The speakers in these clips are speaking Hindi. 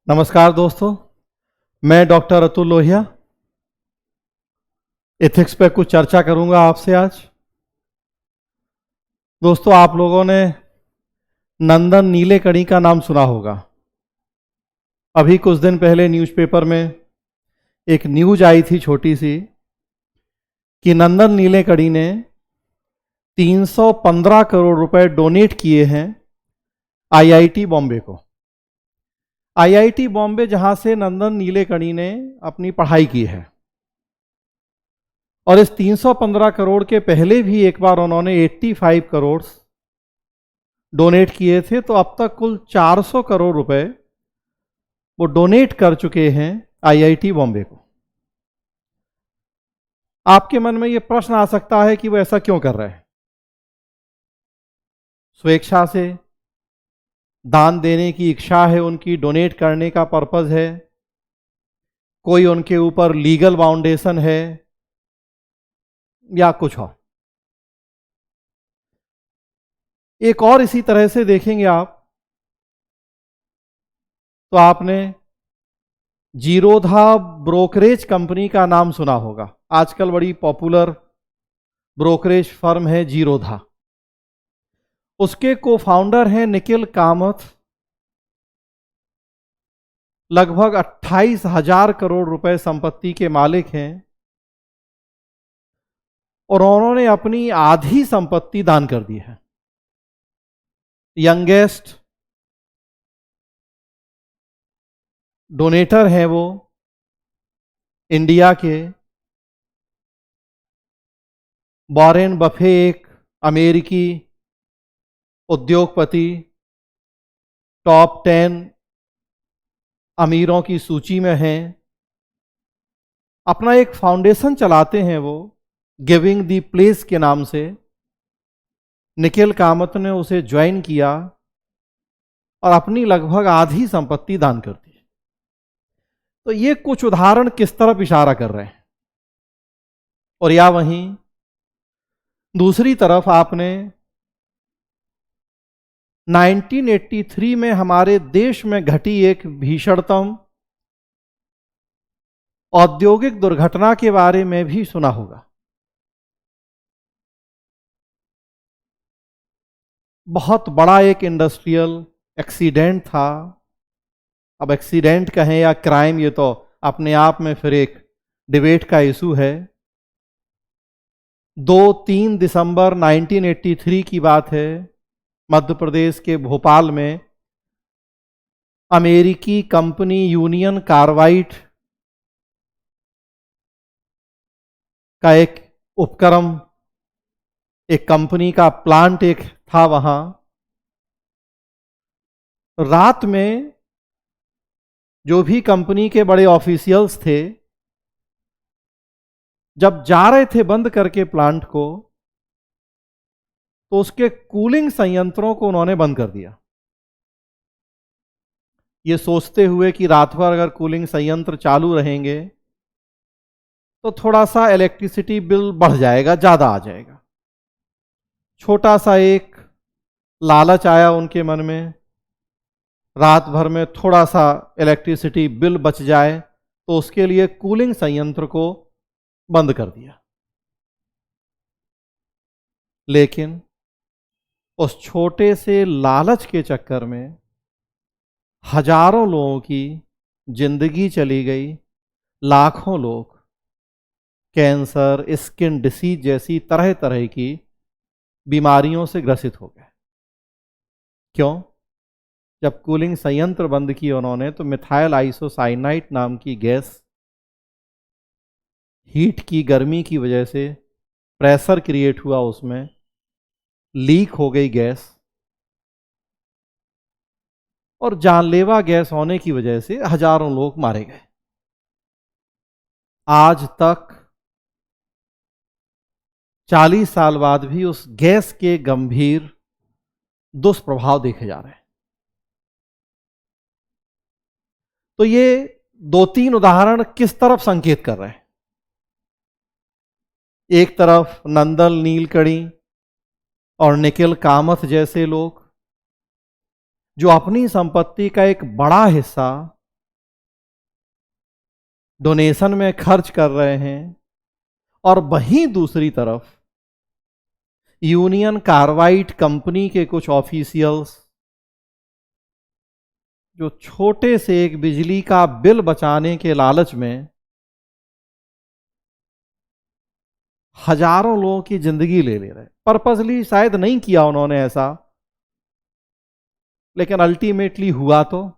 नमस्कार दोस्तों, मैं डॉक्टर अतुल लोहिया एथिक्स पे कुछ चर्चा करूंगा आपसे आज। दोस्तों, आप लोगों ने नंदन नीलेकणी का नाम सुना होगा। अभी कुछ दिन पहले न्यूज़पेपर में एक न्यूज आई थी छोटी सी कि नंदन नीलेकणी ने 315 करोड़ रुपए डोनेट किए हैं आईआईटी बॉम्बे को। आईआईटी बॉम्बे जहां से नंदन नीलेकणी ने अपनी पढ़ाई की है, और इस 315 करोड़ के पहले भी एक बार उन्होंने 85 करोड़ डोनेट किए थे। तो अब तक कुल 400 करोड़ रुपए वो डोनेट कर चुके हैं आईआईटी बॉम्बे को। आपके मन में ये प्रश्न आ सकता है कि वो ऐसा क्यों कर रहे हैं। स्वेच्छा से दान देने की इच्छा है उनकी, डोनेट करने का पर्पस है, कोई उनके ऊपर लीगल बाउंडेशन है या कुछ और। एक और इसी तरह से देखेंगे आप तो आपने जीरोधा ब्रोकरेज कंपनी का नाम सुना होगा। आजकल बड़ी पॉपुलर ब्रोकरेज फर्म है जीरोधा। उसके को फाउंडर हैं निखिल कामथ। लगभग 28,000 करोड़ रुपए संपत्ति के मालिक हैं, और उन्होंने अपनी आधी संपत्ति दान कर दी है। यंगेस्ट डोनेटर हैं वो इंडिया के। वॉरेन बफे एक अमेरिकी उद्योगपति, टॉप 10 अमीरों की सूची में हैं। अपना एक फाउंडेशन चलाते हैं वो, गिविंग द प्लेस के नाम से। निखिल कामत ने उसे ज्वाइन किया और अपनी लगभग आधी संपत्ति दान कर दी। तो ये कुछ उदाहरण किस तरफ इशारा कर रहे हैं। और या वहीं दूसरी तरफ आपने 1983 में हमारे देश में घटी एक भीषणतम औद्योगिक दुर्घटना के बारे में भी सुना होगा। बहुत बड़ा एक इंडस्ट्रियल एक्सीडेंट था। अब एक्सीडेंट कहें या क्राइम, ये तो अपने आप में फिर एक डिबेट का इशू है। 2-3 दिसंबर 1983 की बात है। मध्य प्रदेश के भोपाल में अमेरिकी कंपनी यूनियन कार्बाइड का एक उपक्रम, एक कंपनी का प्लांट एक था वहां। रात में जो भी कंपनी के बड़े ऑफिशियल्स थे, जब जा रहे थे बंद करके प्लांट को, तो उसके कूलिंग संयंत्रों को उन्होंने बंद कर दिया, ये सोचते हुए कि रात भर अगर कूलिंग संयंत्र चालू रहेंगे तो थोड़ा सा इलेक्ट्रिसिटी बिल बढ़ जाएगा, ज़्यादा आ जाएगा। छोटा सा एक लालच आया उनके मन में, रात भर में थोड़ा सा इलेक्ट्रिसिटी बिल बच जाए, तो उसके लिए कूलिंग संयंत्र को बंद कर दिया। लेकिन उस छोटे से लालच के चक्कर में हजारों लोगों की जिंदगी चली गई। लाखों लोग कैंसर, स्किन डिसीज जैसी तरह तरह की बीमारियों से ग्रसित हो गए। क्यों? जब कूलिंग संयंत्र बंद किए उन्होंने, तो मिथाइल आइसोसाइनाइड नाम की गैस, हीट की गर्मी की वजह से प्रेशर क्रिएट हुआ, उसमें लीक हो गई गैस, और जानलेवा गैस होने की वजह से हजारों लोग मारे गए। आज तक 40 साल बाद भी उस गैस के गंभीर दुष्प्रभाव देखे जा रहे हैं। तो ये 2-3 उदाहरण किस तरफ संकेत कर रहे हैं। एक तरफ नंदन नीलेकणी और निखिल कामथ जैसे लोग जो अपनी संपत्ति का एक बड़ा हिस्सा डोनेशन में खर्च कर रहे हैं, और वहीं दूसरी तरफ यूनियन कार्बाइड कंपनी के कुछ ऑफिशियल्स जो छोटे से एक बिजली का बिल बचाने के लालच में हजारों लोगों की जिंदगी ले रहे। पर्पसली शायद नहीं किया उन्होंने ऐसा, लेकिन अल्टीमेटली हुआ। तो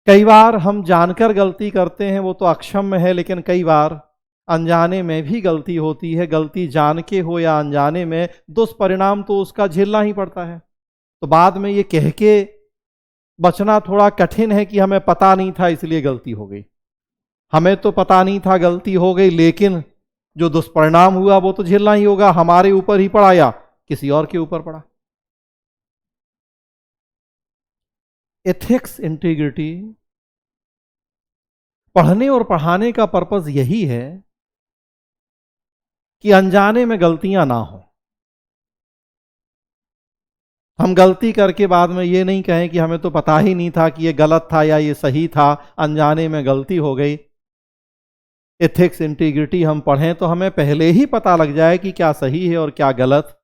कई बार हम जानकर गलती करते हैं, वो तो अक्षम्य है, लेकिन कई बार अनजाने में भी गलती होती है। गलती जान के हो या अनजाने में, दुष्परिणाम तो उसका झेलना ही पड़ता है। तो बाद में ये कह के बचना थोड़ा कठिन है कि हमें पता नहीं था इसलिए गलती हो गई। हमें तो पता नहीं था, गलती हो गई, लेकिन जो दुष्परिणाम हुआ वो तो झेलना ही होगा। हमारे ऊपर ही पड़ा या किसी और के ऊपर पड़ा। एथिक्स, इंटीग्रिटी, पढ़ने और पढ़ाने का पर्पस यही है कि अनजाने में गलतियां ना हो। हम गलती करके बाद में ये नहीं कहें कि हमें तो पता ही नहीं था कि ये गलत था या ये सही था, अनजाने में गलती हो गई। एथिक्स, इंटीग्रिटी हम पढ़ें तो हमें पहले ही पता लग जाए कि क्या सही है और क्या गलत,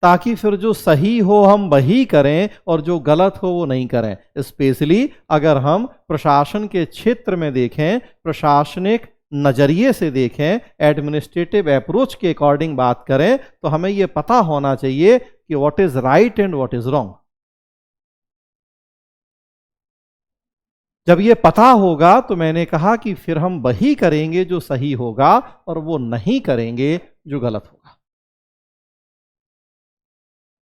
ताकि फिर जो सही हो हम वही करें और जो गलत हो वो नहीं करें। स्पेशली अगर हम प्रशासन के क्षेत्र में देखें, प्रशासनिक नजरिए से देखें, एडमिनिस्ट्रेटिव अप्रोच के अकॉर्डिंग बात करें, तो हमें यह पता होना चाहिए कि what is right and what is wrong. जब ये पता होगा तो मैंने कहा कि फिर हम वही करेंगे जो सही होगा और वो नहीं करेंगे जो गलत होगा।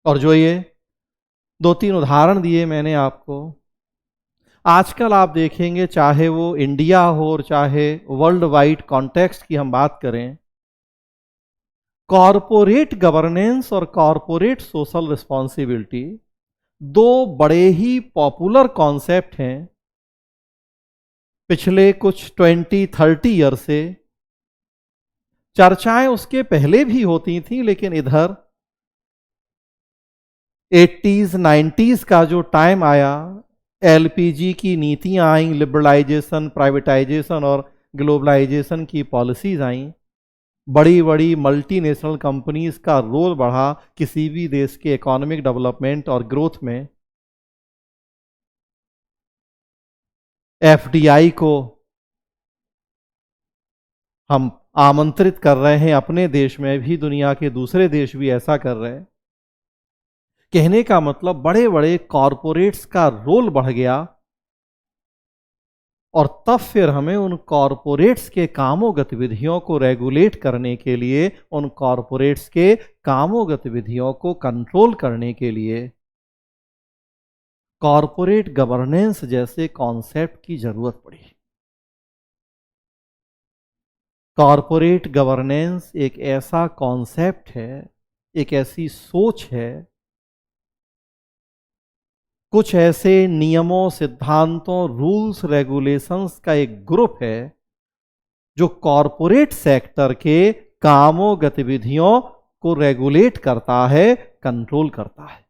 और जो ये 2-3 उदाहरण दिए मैंने आपको, आजकल आप देखेंगे चाहे वो इंडिया हो और चाहे वर्ल्ड वाइड कॉन्टेक्स्ट की हम बात करें, कॉरपोरेट गवर्नेंस और कॉरपोरेट सोशल रिस्पॉन्सिबिलिटी दो बड़े ही पॉपुलर कॉन्सेप्ट हैं पिछले कुछ 20-30 ईयर से। चर्चाएं उसके पहले भी होती थी, लेकिन इधर 80s 90s का जो टाइम आया, एलपीजी की नीतियां आई, लिबरलाइजेशन, प्राइवेटाइजेशन और ग्लोबलाइजेशन की पॉलिसीज आई, बड़ी बड़ी मल्टीनेशनल कंपनीज का रोल बढ़ा किसी भी देश के इकोनॉमिक डेवलपमेंट और ग्रोथ में। एफडीआई को हम आमंत्रित कर रहे हैं अपने देश में भी, दुनिया के दूसरे देश भी ऐसा कर रहे हैं। कहने का मतलब बड़े बड़े कॉरपोरेट्स का रोल बढ़ गया, और तब फिर हमें उन कॉरपोरेट्स के कामों गतिविधियों को रेगुलेट करने के लिए, उन कॉरपोरेट्स के कामों गतिविधियों को कंट्रोल करने के लिए कॉरपोरेट गवर्नेंस जैसे कॉन्सेप्ट की जरूरत पड़ी। कॉरपोरेट गवर्नेंस एक ऐसा कॉन्सेप्ट है, एक ऐसी सोच है, कुछ ऐसे नियमों, सिद्धांतों, रूल्स, रेगुलेशंस का एक ग्रुप है जो कॉरपोरेट सेक्टर के कामों, गतिविधियों को रेगुलेट करता है, कंट्रोल करता है।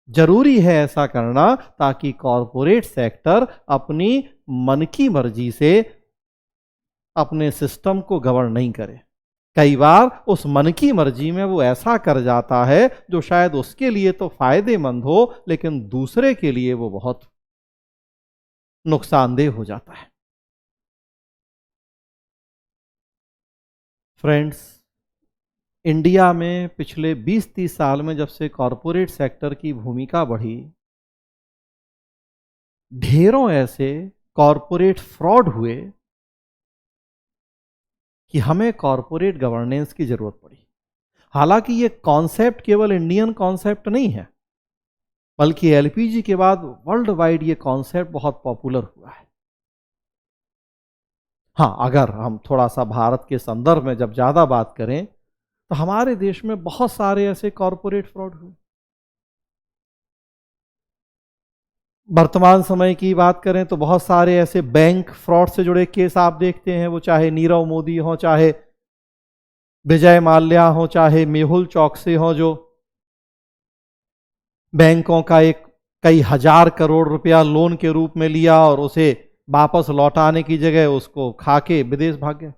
जरूरी है ऐसा करना ताकि कॉरपोरेट सेक्टर अपनी मन की मर्जी से अपने सिस्टम को गवर्न नहीं करे। कई बार उस मन की मर्जी में वो ऐसा कर जाता है जो शायद उसके लिए तो फायदेमंद हो, लेकिन दूसरे के लिए वो बहुत नुकसानदेह हो जाता है। फ्रेंड्स, इंडिया में पिछले 20-30 साल में जब से कॉरपोरेट सेक्टर की भूमिका बढ़ी, ढेरों ऐसे कॉरपोरेट फ्रॉड हुए कि हमें कॉरपोरेट गवर्नेंस की जरूरत पड़ी। हालांकि ये कॉन्सेप्ट केवल इंडियन कॉन्सेप्ट नहीं है, बल्कि एलपीजी के बाद वर्ल्ड वाइड ये कॉन्सेप्ट बहुत पॉपुलर हुआ है। हाँ, अगर हम थोड़ा सा भारत के संदर्भ में जब ज्यादा बात करें, तो हमारे देश में बहुत सारे ऐसे कॉरपोरेट फ्रॉड हुए। वर्तमान समय की बात करें तो बहुत सारे ऐसे बैंक फ्रॉड से जुड़े केस आप देखते हैं, वो चाहे नीरव मोदी हो, चाहे विजय माल्या हो, चाहे मेहुल चौकसी हो, जो बैंकों का एक कई हजार करोड़ रुपया लोन के रूप में लिया और उसे वापस लौटाने की जगह उसको खा के विदेश भाग गए।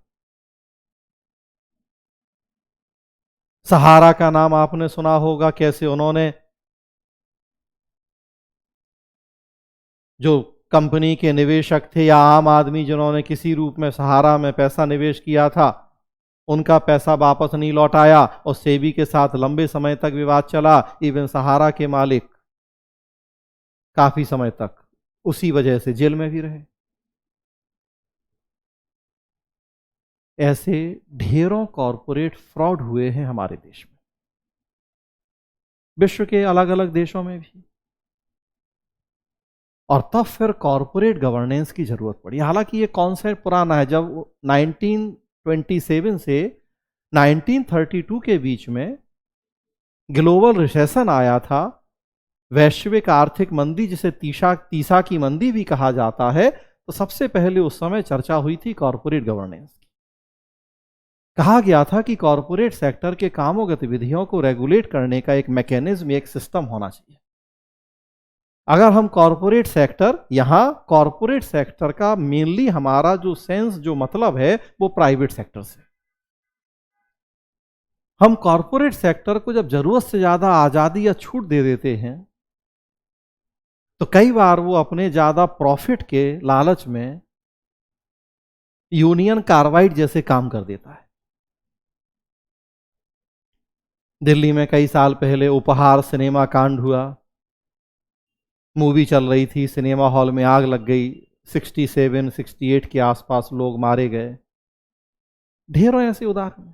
सहारा का नाम आपने सुना होगा, कैसे उन्होंने जो कंपनी के निवेशक थे या आम आदमी जिन्होंने किसी रूप में सहारा में पैसा निवेश किया था, उनका पैसा वापस नहीं लौटाया और सेबी के साथ लंबे समय तक विवाद चला। इवन सहारा के मालिक काफी समय तक उसी वजह से जेल में भी रहे। ऐसे ढेरों कॉरपोरेट फ्रॉड हुए हैं हमारे देश में, विश्व के अलग अलग देशों में भी। और तब फिर कॉरपोरेट गवर्नेंस की जरूरत पड़ी। हालांकि ये कॉन्सेप्ट पुराना है। जब 1927 से 1932 के बीच में ग्लोबल रिसेशन आया था, वैश्विक आर्थिक मंदी जिसे तीसा की मंदी भी कहा जाता है, तो सबसे पहले उस समय चर्चा हुई थी कॉरपोरेट गवर्नेंस की। कहा गया था कि कॉरपोरेट सेक्टर के कामों गतिविधियों को रेगुलेट करने का एक मैकेनिज्म, एक सिस्टम होना चाहिए। अगर हम कॉरपोरेट सेक्टर, यहां कॉरपोरेट सेक्टर का मेनली हमारा जो सेंस, जो मतलब है, वो प्राइवेट सेक्टर से। हम कॉरपोरेट सेक्टर को जब जरूरत से ज्यादा आजादी या छूट दे देते हैं, तो कई बार वो अपने ज्यादा प्रॉफिट के लालच में यूनियन कार्बाइड जैसे काम कर देता है। दिल्ली में कई साल पहले उपहार सिनेमा कांड हुआ। मूवी चल रही थी, सिनेमा हॉल में आग लग गई, 67, 68 के आसपास लोग मारे गए। ढेरों ऐसे उदाहरण।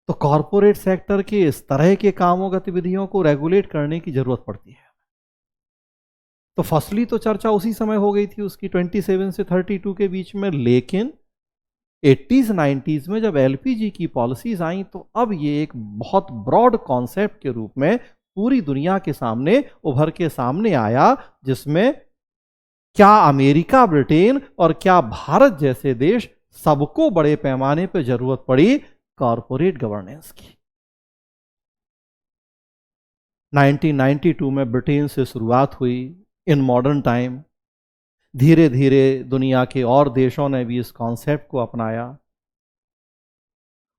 तो कॉरपोरेट सेक्टर के इस तरह के कामों गतिविधियों को रेगुलेट करने की जरूरत पड़ती है। तो फसली तो चर्चा उसी समय हो गई थी उसकी, 27 से 32 के बीच में। लेकिन 80s 90s में जब एलपीजी की पॉलिसीज आई, तो अब ये एक बहुत ब्रॉड कॉन्सेप्ट के रूप में पूरी दुनिया के सामने उभर के सामने आया, जिसमें क्या अमेरिका, ब्रिटेन और क्या भारत जैसे देश, सबको बड़े पैमाने पर जरूरत पड़ी कॉरपोरेट गवर्नेंस की। 1992 में ब्रिटेन से शुरुआत हुई। इन मॉडर्न टाइम धीरे धीरे दुनिया के और देशों ने भी इस कॉन्सेप्ट को अपनाया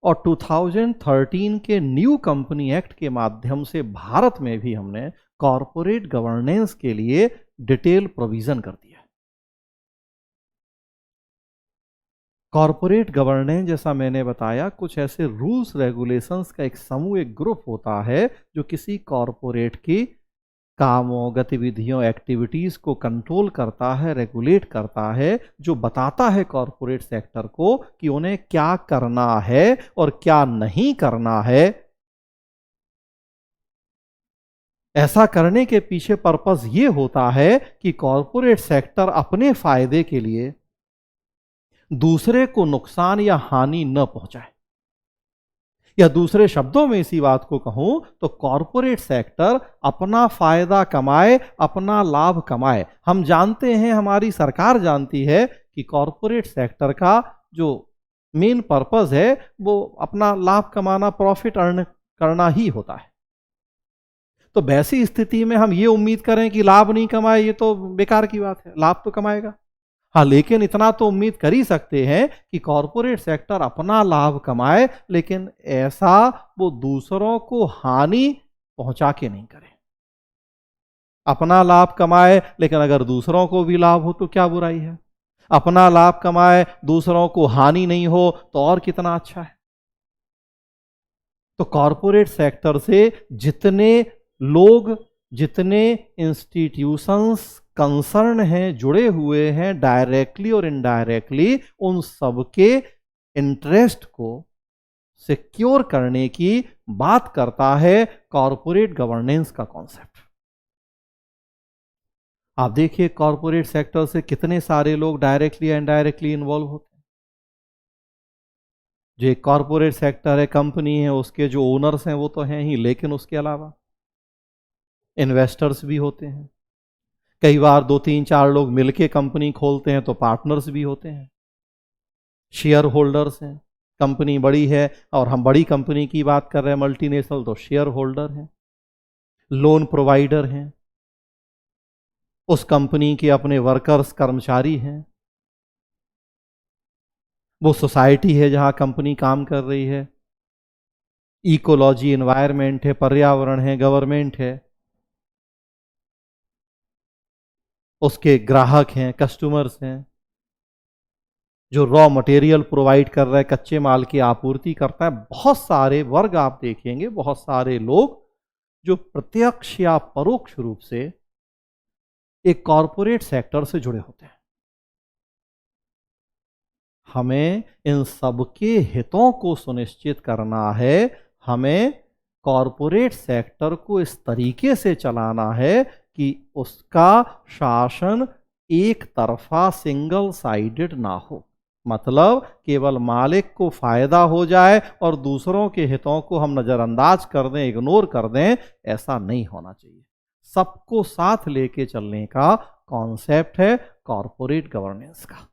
और 2013 के न्यू कंपनी एक्ट के माध्यम से भारत में भी हमने कॉरपोरेट गवर्नेंस के लिए डिटेल प्रोविजन कर दिया। कॉरपोरेट गवर्नेंस, जैसा मैंने बताया, कुछ ऐसे रूल्स रेगुलेशंस का एक समूह, एक ग्रुप होता है जो किसी कॉरपोरेट की कामों, गतिविधियों, एक्टिविटीज को कंट्रोल करता है, रेगुलेट करता है, जो बताता है कॉरपोरेट सेक्टर को कि उन्हें क्या करना है और क्या नहीं करना है। ऐसा करने के पीछे पर्पस ये होता है कि कॉरपोरेट सेक्टर अपने फायदे के लिए दूसरे को नुकसान या हानि न पहुंचाए। या दूसरे शब्दों में इसी बात को कहूं तो कॉरपोरेट सेक्टर अपना फायदा कमाए, अपना लाभ कमाए। हम जानते हैं, हमारी सरकार जानती है कि कॉरपोरेट सेक्टर का जो मेन पर्पस है वो अपना लाभ कमाना, प्रॉफिट अर्न करना ही होता है। तो वैसी स्थिति में हम ये उम्मीद करें कि लाभ नहीं कमाए, ये तो बेकार की बात है। लाभ तो कमाएगा, हाँ, लेकिन इतना तो उम्मीद कर ही सकते हैं कि कॉरपोरेट सेक्टर अपना लाभ कमाए, लेकिन ऐसा वो दूसरों को हानि पहुंचा के नहीं करे। अपना लाभ कमाए, लेकिन अगर दूसरों को भी लाभ हो तो क्या बुराई है। अपना लाभ कमाए, दूसरों को हानि नहीं हो तो और कितना अच्छा है। तो कॉरपोरेट सेक्टर से जितने लोग, जितने इंस्टीट्यूशंस कंसर्न हैं, जुड़े हुए हैं डायरेक्टली और इनडायरेक्टली, उन सबके इंटरेस्ट को सिक्योर करने की बात करता है कॉरपोरेट गवर्नेंस का कॉन्सेप्ट। आप देखिए कॉरपोरेट सेक्टर से कितने सारे लोग डायरेक्टली या इनडायरेक्टली इन्वॉल्व होते हैं। जो एक कॉरपोरेट सेक्टर है, कंपनी है, उसके जो ओनर्स हैं वो तो हैं ही, लेकिन उसके अलावा इन्वेस्टर्स भी होते हैं। कई बार 2, 3, 4 लोग मिलके कंपनी खोलते हैं तो पार्टनर्स भी होते हैं, शेयर होल्डर्स हैं। कंपनी बड़ी है और हम बड़ी कंपनी की बात कर रहे हैं, मल्टीनेशनल, तो शेयर होल्डर हैं। लोन प्रोवाइडर हैं, उस कंपनी के अपने वर्कर्स कर्मचारी हैं, वो सोसाइटी है जहां कंपनी काम कर रही है, इकोलॉजी एनवायरनमेंट है, पर्यावरण है, गवर्नमेंट है, उसके ग्राहक हैं, कस्टमर्स हैं, जो रॉ मटेरियल प्रोवाइड कर रहा है, कच्चे माल की आपूर्ति करता है। बहुत सारे वर्ग आप देखेंगे, बहुत सारे लोग जो प्रत्यक्ष या परोक्ष रूप से एक कॉरपोरेट सेक्टर से जुड़े होते हैं। हमें इन सबके हितों को सुनिश्चित करना है, हमें कॉरपोरेट सेक्टर को इस तरीके से चलाना है कि उसका शासन एक तरफा सिंगल साइडेड ना हो, मतलब केवल मालिक को फायदा हो जाए और दूसरों के हितों को हम नज़रअंदाज कर दें, इग्नोर कर दें, ऐसा नहीं होना चाहिए। सबको साथ लेके चलने का कॉन्सेप्ट है कॉरपोरेट गवर्नेंस का।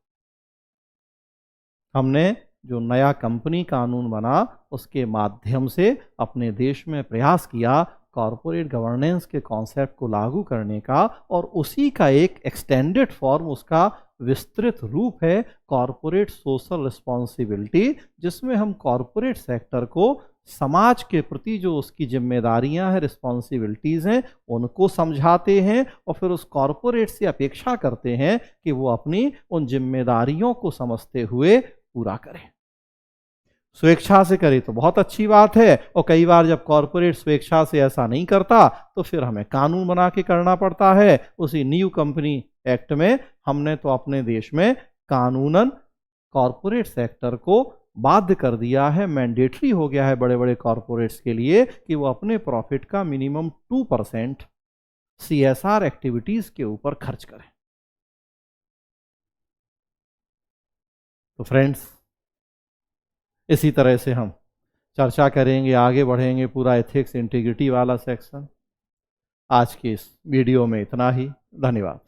हमने जो नया कंपनी कानून बना उसके माध्यम से अपने देश में प्रयास किया कॉरपोरेट गवर्नेंस के कॉन्सेप्ट को लागू करने का, और उसी का एक एक्सटेंडेड फॉर्म, उसका विस्तृत रूप है कॉरपोरेट सोशल रिस्पॉन्सिबिलिटी, जिसमें हम कॉरपोरेट सेक्टर को समाज के प्रति जो उसकी जिम्मेदारियां हैं, रिस्पॉन्सिबिलिटीज़ हैं, उनको समझाते हैं और फिर उस कॉरपोरेट से अपेक्षा करते हैं कि वो अपनी उन जिम्मेदारियों को समझते हुए पूरा करें। स्वेच्छा से करे तो बहुत अच्छी बात है, और कई बार जब कॉरपोरेट स्वेच्छा से ऐसा नहीं करता तो फिर हमें कानून बना के करना पड़ता है। उसी न्यू कंपनी एक्ट में हमने तो अपने देश में कानूनन कॉरपोरेट सेक्टर को बाध्य कर दिया है, मैंडेटरी हो गया है बड़े बड़े कॉरपोरेट्स के लिए कि वो अपने प्रॉफिट का मिनिमम 2% CSR एक्टिविटीज के ऊपर खर्च करें। तो फ्रेंड्स, इसी तरह से हम चर्चा करेंगे, आगे बढ़ेंगे, पूरा एथिक्स इंटीग्रिटी वाला सेक्शन। आज की इस वीडियो में इतना ही। धन्यवाद।